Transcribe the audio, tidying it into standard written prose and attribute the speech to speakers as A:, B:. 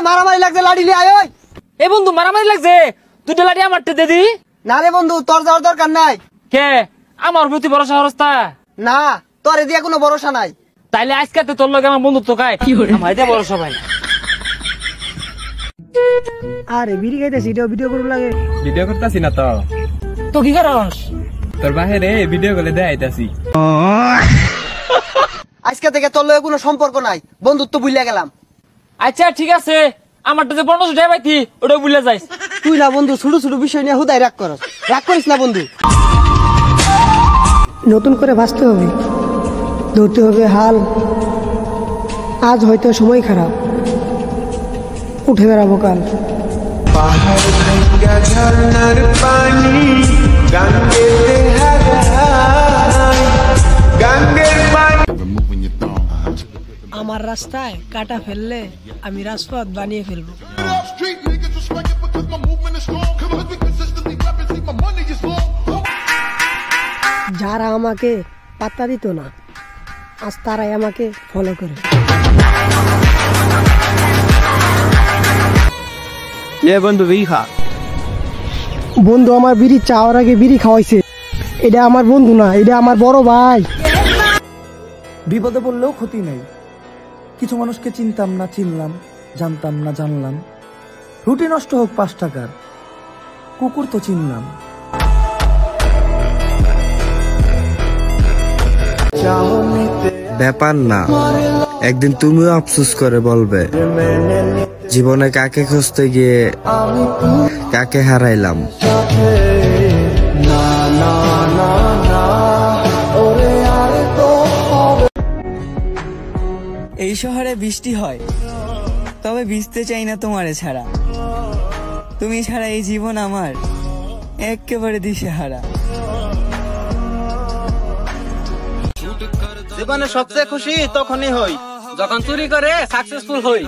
A: মারামারি লাগছে, লাঠি নিয়ে আয়। ওই
B: এ বন্ধু মারামারি লাগছে, তুই লাঠি আমারটা দে দি।
A: না রে বন্ধু, তোর যাওয়ার দরকার নাই।
B: কে আমার প্রতি ভরসা হরস্তা?
A: না, তোর এদিকে কোনো ভরসা নাই।
B: তাইলে আজকে তোর লগে আমার বন্ধুত্ব কায়, আমার এটা ভরসা ভাই।
A: আরে বিড়ি খাইতেছি, এটাও ভিডিও করব লাগে।
C: ভিডিও করতেছি না তো।
B: তো কি করস?
C: তোর বাহিরে ভিডিও করে দেখাইতাছি।
A: আজকে থেকে তোর লগে কোনো সম্পর্ক নাই, বন্ধুত্ব ভুলে গেলাম।
B: আচ্ছা ঠিক আছে, আমারটা যে 1500 টাকা পাইতি ওটাও ভুলে যাইস।
A: তুই না বন্ধু ছোট ছোট বিষয় নিয়ে হুদাই রাগ করস, রাগ করিস না বন্ধু।
D: নতুন করে বাঁচতে হবে, ধরতে হবে হাল। আজ হয়তো সময় খারাপ, উঠে দাঁড়াবো কাল।
E: পাহাড় ভাঙ্গা ঝর্ণার পানি গাঙ্গেতে হারায়, গাঙ্গের পানি।
D: আমার রাস্তায় কাটা ফেললে আমি রাজপথ বানিয়ে ফেলবো। যারা আমাকে পাত্তা দিত না, আজ তারাই আমাকে ফলো করে।
C: বন্ধু বিড়ি খা।
D: বন্ধু আমার বিড়ি চাওয়ার আগে বিড়ি খাওয়াইছে। এটা আমার বন্ধু না, এটা আমার বড় ভাই।
F: বিপদে পড়লেও ক্ষতি নেই। কিছু মানুষকে চিনতাম না চিনলাম, জানতাম না জানলাম। রুটি নষ্ট হোক 5 টাকার, কুকুর তো চিনলাম।
G: ব্যাপার না, একদিন তুমিও আফসোস করে বলবে জীবনে কাকে খুঁজতে গিয়ে কাকে হারাইলাম।
H: এই শহরে বৃষ্টি হয়, তবে ভিজতে চাই না তোমারে ছাড়া। তুমি ছাড়া এই জীবন আমার একেবারে দিশেহারা।
A: জীবনে সবচেয়ে খুশি তখনই হই
B: যখন চুরি করে সাকসেসফুল হই।